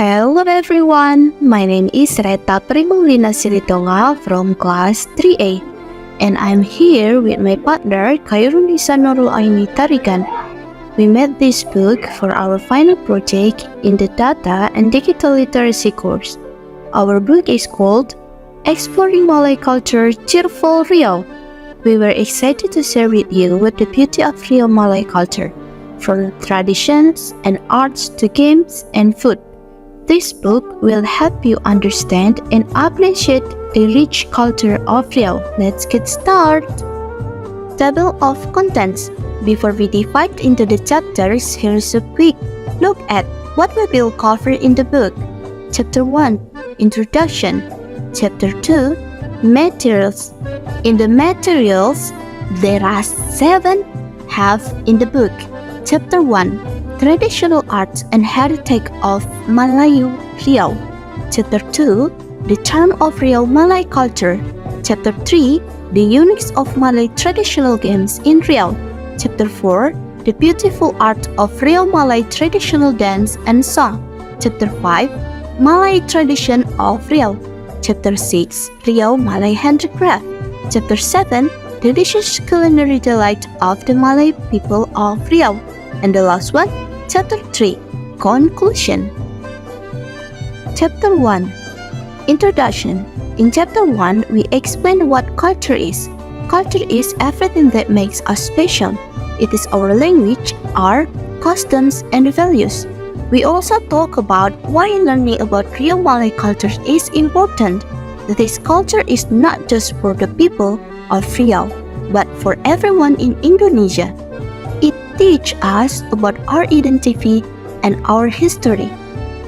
Hello everyone, my name is Retta Primaulina Silitonga from class 3A, and I'm here with my partner Khairunnisa Nurul Aini Tarigan. We made this book for our final project in the Data and Digital Literacy course. Our book is called Exploring Malay Culture, Cheerful Riau. We were excited to share with you what the beauty of real Malay culture, from traditions and arts to games and food. This book will help you understand and appreciate the rich culture of Riau. Let's get started. Table of contents. Before we dive into the chapters, here's a quick look at what we will cover in the book. Chapter 1, Introduction. Chapter 2, Materials. In the materials, there are 7 halves in the book. Chapter 1, Traditional Arts and Heritage of Malay Riau. Chapter 2, The Charm of Riau Malay Culture. Chapter 3, The Uniques of Malay Traditional Games in Riau. Chapter 4, The Beautiful Art of Riau Malay Traditional Dance and Song. Chapter 5, Malay Tradition of Riau. Chapter 6, Riau Malay Handicraft. Chapter 7, Delicious Culinary Delight of the Malay People of Riau. And the last one, Chapter 3, Conclusion. Chapter 1, Introduction. In Chapter 1, we explain what culture is. Culture is everything that makes us special. It is our language, art, customs, and values. We also talk about why learning about real Malay culture is important. This culture is not just for the people of Riau, but for everyone in Indonesia. It teaches us about our identity and our history.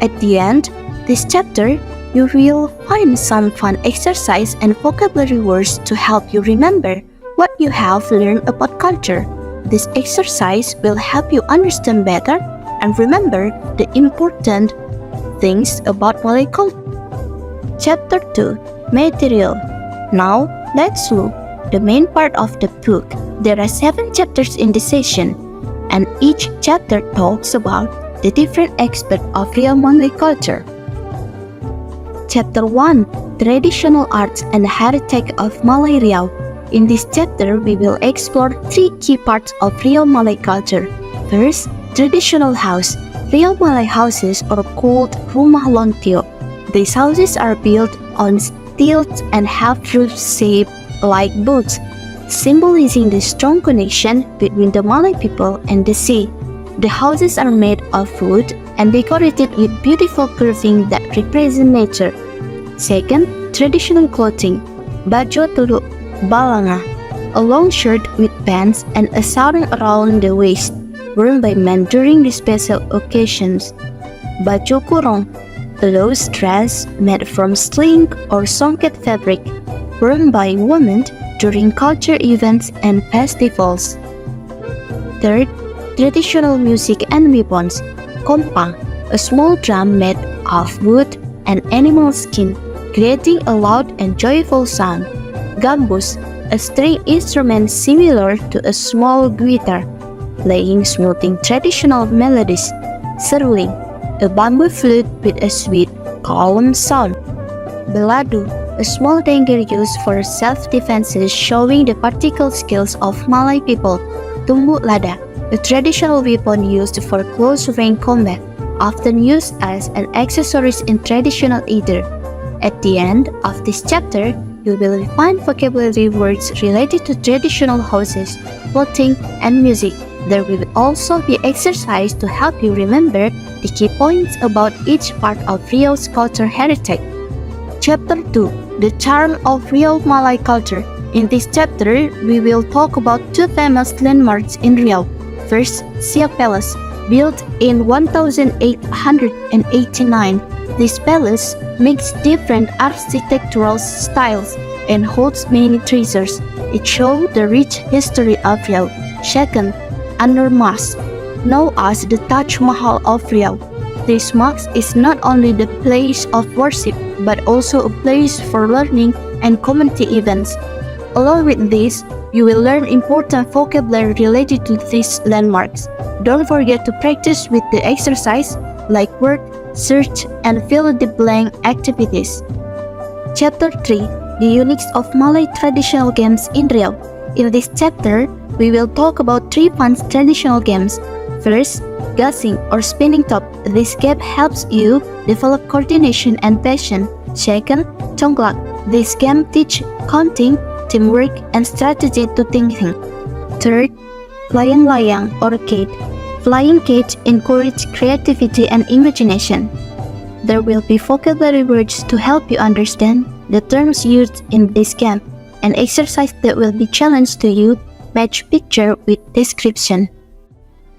At the end, this chapter, you will find some fun exercise and vocabulary words to help you remember what you have learned about culture. This exercise will help you understand better and remember the important things about Malay culture. Chapter 2, Material. Now, let's look at the main part of the book. There are 7 chapters in this session, and each chapter talks about the different aspects of Riau Malay culture. Chapter 1, Traditional Arts and Heritage of Malay Riau. In this chapter, we will explore 3 key parts of Riau Malay culture. First, traditional house. Riau Malay houses are called rumah lontio. These houses are built on stilts and have roofs shaped like boats, symbolizing the strong connection between the Malay people and the sea. The houses are made of wood and decorated with beautiful carving that represent nature. Second, traditional clothing. Baju tuluk balanga, a long shirt with pants and a sarong around the waist, worn by men during the special occasions. Baju kurung, a loose dress made from sling or songket fabric, worn by women during culture events and festivals. Third, traditional music and weapons. Kompang, a small drum made of wood and animal skin, creating a loud and joyful sound. Gambus, a string instrument similar to a small guitar, playing smoothing traditional melodies. Seruling, a bamboo flute with a sweet, calm sound. Beladu, a small dagger used for self-defense showing the practical skills of Malay people. Tumbuk lada, a traditional weapon used for close-range combat, often used as an accessory in traditional either. At the end of this chapter, you will find vocabulary words related to traditional houses, clothing, and music. There will also be exercise to help you remember the key points about each part of Riau's culture heritage. Chapter 2, The Charm of Riau Malay Culture. In this chapter, we will talk about 2 famous landmarks in Riau. First, Siak Palace, built in 1889. This palace makes different architectural styles and holds many treasures. It shows the rich history of Riau. Second, Anur Mosque, known as the Taj Mahal of Riau. This mosque is not only the place of worship, but also a place for learning and community events. Along with this, you will learn important vocabulary related to these landmarks. Don't forget to practice with the exercise like word search and fill the blank activities. Chapter 3. The Uniques of Malay Traditional Games in Riau. In this chapter, we will talk about 3 fun traditional games. First, gasing or spinning top. This game helps you develop coordination and passion. Second, congklak. This game teaches counting, teamwork, and strategy to thinking. Third, layang-layang or kite. Flying kite encourages creativity and imagination. There will be vocabulary words to help you understand the terms used in this game, and exercise that will be challenged to you match picture with description.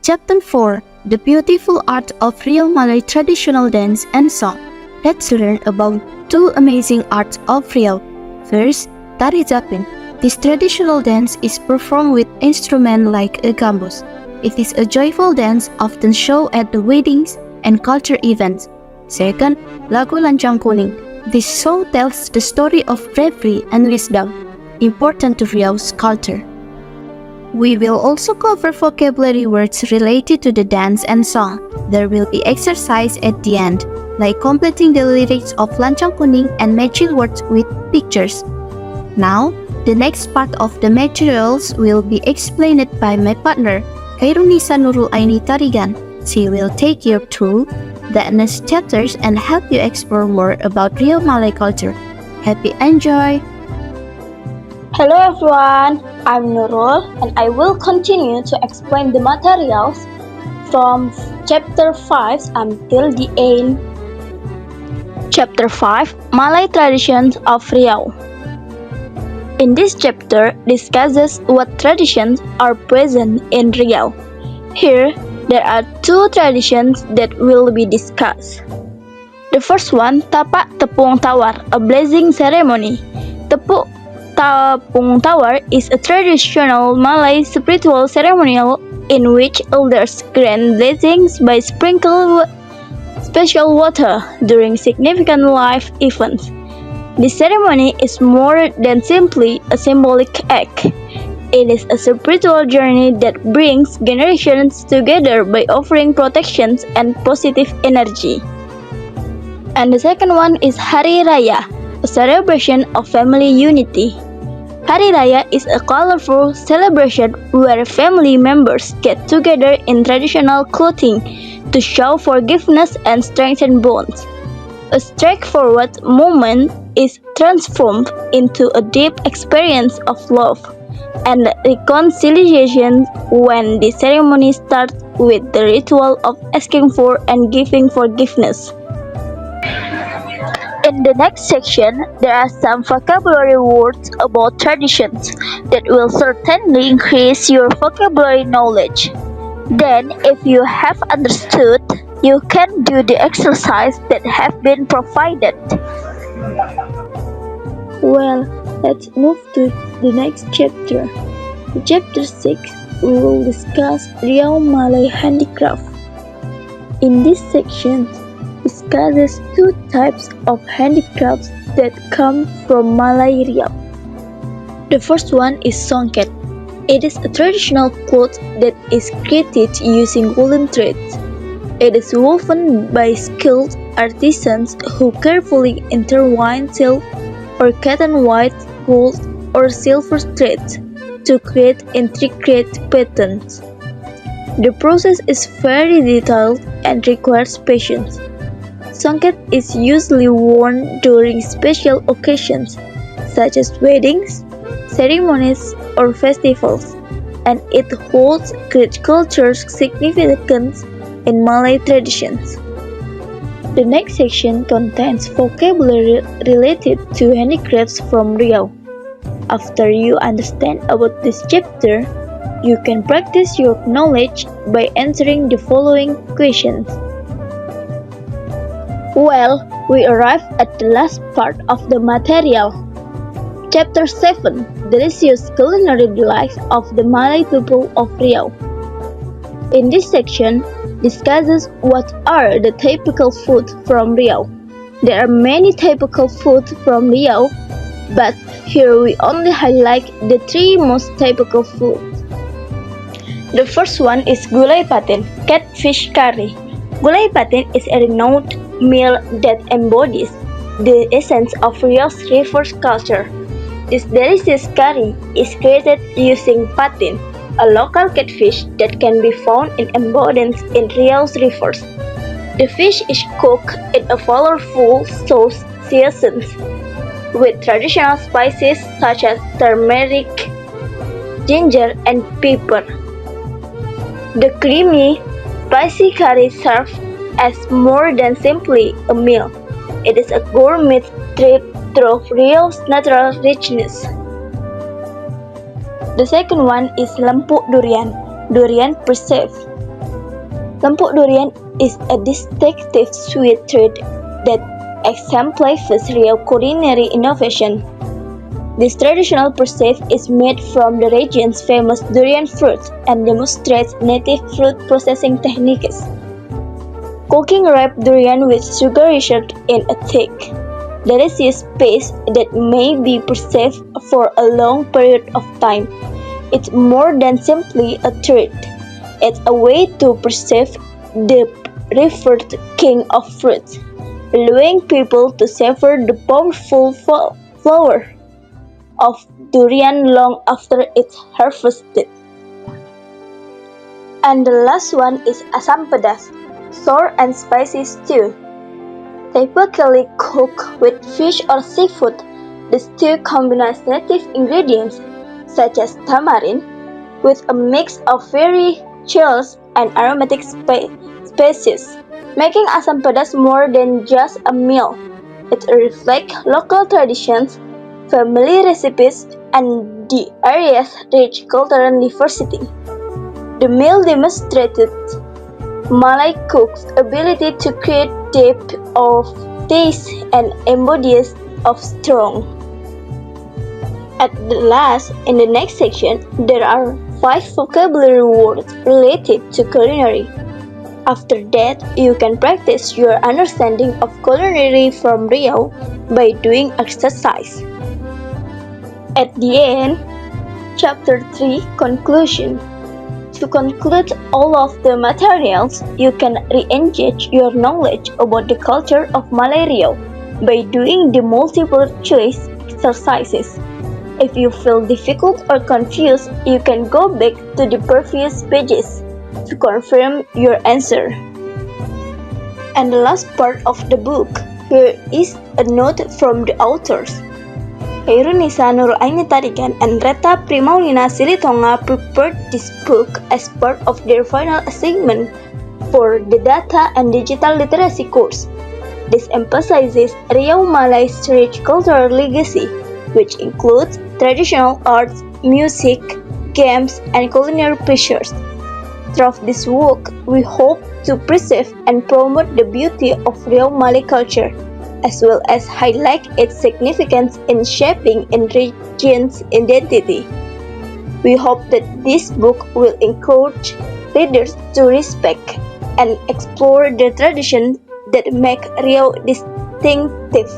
Chapter 4. The Beautiful Art of Real Malay Traditional Dance and Song. Let's learn about 2 amazing arts of Riau. First, Tari Zapin. This traditional dance is performed with instruments like a gambus. It is a joyful dance often shown at the weddings and culture events. Second, Lagu Lancang Kuning. This song tells the story of bravery and wisdom, important to Riau's culture. We will also cover vocabulary words related to the dance and song. There will be exercise at the end, like completing the lyrics of Lancang Kuning and matching words with pictures. Now, the next part of the materials will be explained by my partner, Khairunnisa Nurul Aini Tarigan. She will take you through the next chapters and help you explore more about real Malay culture. Happy enjoy! Hello everyone, I'm Nurul and I will continue to explain the materials from chapter 5 until the end. Chapter 5, Malay Traditions of Riau. In this chapter discusses what traditions are present in Riau. Here, there are 2 traditions that will be discussed. The first one, Tapak Tepung Tawar, a blessing ceremony. Tepuk Tepung Tawar is a traditional Malay spiritual ceremonial in which elders grant blessings by sprinkling special water during significant life events. This ceremony is more than simply a symbolic act. It is a spiritual journey that brings generations together by offering protections and positive energy. And the second one is Hari Raya, a celebration of family unity. Hari Raya is a colorful celebration where family members get together in traditional clothing to show forgiveness and strengthen bonds. A straightforward moment is transformed into a deep experience of love and reconciliation when the ceremony starts with the ritual of asking for and giving forgiveness. In the next section, there are some vocabulary words about traditions that will certainly increase your vocabulary knowledge. Then, if you have understood, you can do the exercise that have been provided. Well, let's move to the next chapter. In chapter 6, we will discuss Riau Malay Handicraft. In this section, discusses 2 types of handicrafts that come from Malay Riau. The first one is songket. It is a traditional cloth that is created using woolen threads. It is woven by skilled artisans who carefully intertwine silk or cotton white, gold, or silver threads to create intricate patterns. The process is very detailed and requires patience. Songket is usually worn during special occasions such as weddings, ceremonies, or festivals, and it holds great cultural significance in Malay traditions. The next section contains vocabulary related to handicrafts from Riau. After you understand about this chapter, you can practice your knowledge by answering the following questions. Well, we arrived at the last part of the material. Chapter 7, Delicious Culinary Delights of the Malay People of Riau. In this section, discusses what are the typical food from Riau. There are many typical food from Riau, but here we only highlight the 3 most typical foods. The first one is gulai patin, catfish curry. Gulai patin is a renowned meal that embodies the essence of Riau's river culture. This delicious curry is created using patin, a local catfish that can be found in abundance in Riau's rivers. The fish is cooked in a flavorful sauce seasoned with traditional spices such as turmeric, ginger, and pepper. The creamy, spicy curry serves as more than simply a meal. It is a gourmet treat through Riau's natural richness. The second one is lempuk durian, durian preserve. Lempuk durian is a distinctive sweet treat that exemplifies Riau culinary innovation. This traditional preserve is made from the region's famous durian fruit and demonstrates native fruit processing techniques. Cooking ripe durian with sugar result in a thick, delicious paste that may be preserved for a long period of time. It's more than simply a treat. It's a way to preserve the revered king of fruits, allowing people to savor the powerful flavor of durian long after it's harvested. And the last one is asam pedas, sour and spicy stew. Typically cooked with fish or seafood, the stew combines native ingredients such as tamarind with a mix of very chills and aromatic spices, making asam pedas more than just a meal. It reflects local traditions, family recipes, and the area's rich cultural diversity. The meal demonstrated Malay cooks' ability to create depth of taste and embodies of strong. At the last, in the next section, there are 5 vocabulary words related to culinary. After that, you can practice your understanding of culinary from Riau by doing exercise. At the end, Chapter 3 Conclusion. To conclude all of the materials, you can re-engage your knowledge about the culture of Malay Riau by doing the multiple choice exercises. If you feel difficult or confused, you can go back to the previous pages to confirm your answer. And the last part of the book, here is a note from the authors. Khairunnisa, Nurul, Aini, Tarigan, and Retta Primaulina Silitonga prepared this book as part of their final assignment for the Data and Digital Literacy course. This emphasizes Riau Malay's rich cultural legacy, which includes traditional arts, music, games, and culinary pleasures. Through this work, we hope to preserve and promote the beauty of Riau Malay culture, as well as highlight its significance in shaping a region's identity. We hope that this book will encourage readers to respect and explore the traditions that make Riau distinctive.